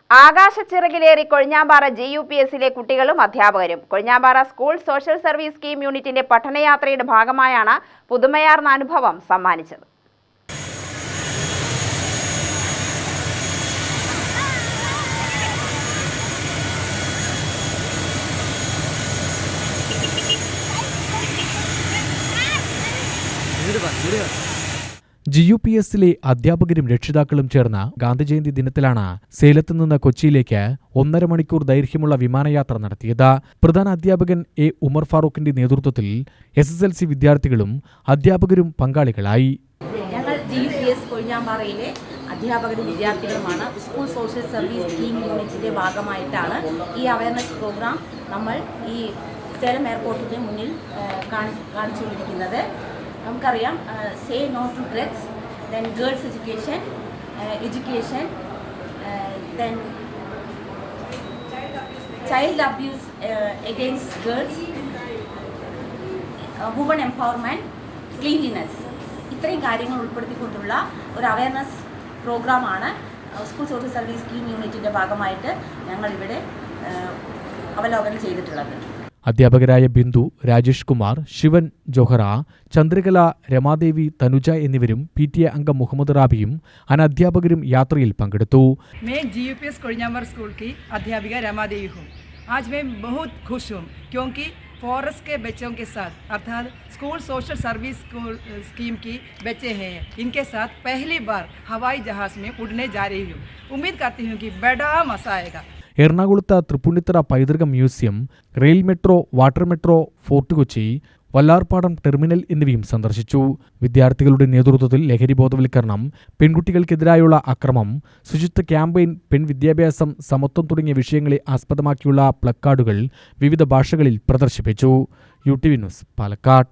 ആകാശച്ചിറകിലേറി കൊഴിഞ്ഞാമ്പാറ GUPSലെ കുട്ടികളും അധ്യാപകരും. Kozhinjampara school social service scheme യൂണിറ്റിന്റെ പഠനയാത്രയുടെ ഭാഗമായാണ് പുതുമയാർന്ന അനുഭവം സമ്മാനിച്ചത്. GUPSലെ അധ്യാപകരും രക്ഷിതാക്കളും ചേർന്ന് ഗാന്ധിജയന്തി ദിനത്തിലാണ് സേലത്ത് നിന്ന് കൊച്ചിയിലേക്ക് 1.5 മണിക്കൂർ ദൈർഘ്യമുള്ള വിമാനയാത്ര നടത്തിയത്. പ്രധാന അധ്യാപകൻ A. ഉമർ ഫാറൂഖിന്റെ നേതൃത്വത്തിൽ SSLC വിദ്യാർത്ഥികളും അധ്യാപകരും പങ്കാളികളായി. ഞങ്ങൾ GUPS കൊഴിഞ്ഞാമ്പാറയിലെ അധ്യാപകരും വിദ്യാർത്ഥികളുമാണ്. സ്കൂൾ സോഷ്യൽ സർവീസ് സ്കീം യൂണിറ്റിന്റെ ഭാഗമായിട്ടാണ് ഈ അവയർനെസ് പ്രോഗ്രാം നമ്മൾ ഈ സേലം എയർപോർട്ടിന് മുന്നിൽ കാണിച്ചുകൊണ്ടിരിക്കുന്നത്. നമുക്കറിയാം, say no to drugs, then girls education, then child abuse against girls, woman empowerment, cleanliness, ഇത്രയും കാര്യങ്ങൾ ഉൾപ്പെടുത്തിക്കൊണ്ടുള്ള ഒരു അവയർനെസ് പ്രോഗ്രാമാണ് സ്കൂൾ സോഷ്യൽ സർവീസ് സ്കീം യൂണിറ്റിൻ്റെ ഭാഗമായിട്ട് ഞങ്ങളിവിടെ അവലോകനം ചെയ്തിട്ടുള്ളത്. അധ്യാപകരായ ബിന്ദു, രാജേഷ് കുമാർ, ശിവൻ ജോഹറ, ചന്ദ്രകല, രമാദേവി, തനുജ എന്നിവരും PTA അംഗം മുഹമ്മദ് റാബിയും അനധ്യാപകരും യാത്രയിൽ പങ്കെടുത്തു. मैं GUPS कोड़ियामर स्कूल की अध्यापिका रमादेवी हूँ. आज मैं बहुत खुश हूँ क्योंकि फॉरेस्ट के बच्चों के साथ अर्थात स्कूल सोशल सर्विस स्कीम की बच्चे हैं, इनके साथ पहली बार हवाई जहाज़ में उड़ने जा रही हूँ. उम्मीद करती हूँ कि बड़ा मज़ा आएगा. എറണാകുളത്ത് തൃപ്പൂണിത്തറ പൈതൃക museum, rail metro, water metro, fort Kochi, Vallarpadam terminal എന്നിവയും സന്ദർശിച്ചു. വിദ്യാർത്ഥികളുടെ നേതൃത്വത്തിൽ ലഹരി ബോധവൽക്കരണം, പെൺകുട്ടികൾക്കെതിരായുള്ള അക്രമം, ശുചിത്വ ക്യാമ്പയിൻ, പെൺവിദ്യാഭ്യാസം, സമത്വം തുടങ്ങിയ വിഷയങ്ങളെ ആസ്പദമാക്കിയുള്ള പ്ലക്കാർഡുകൾ വിവിധ ഭാഷകളിൽ പ്രദർശിപ്പിച്ചു. UTV news, Palakkad.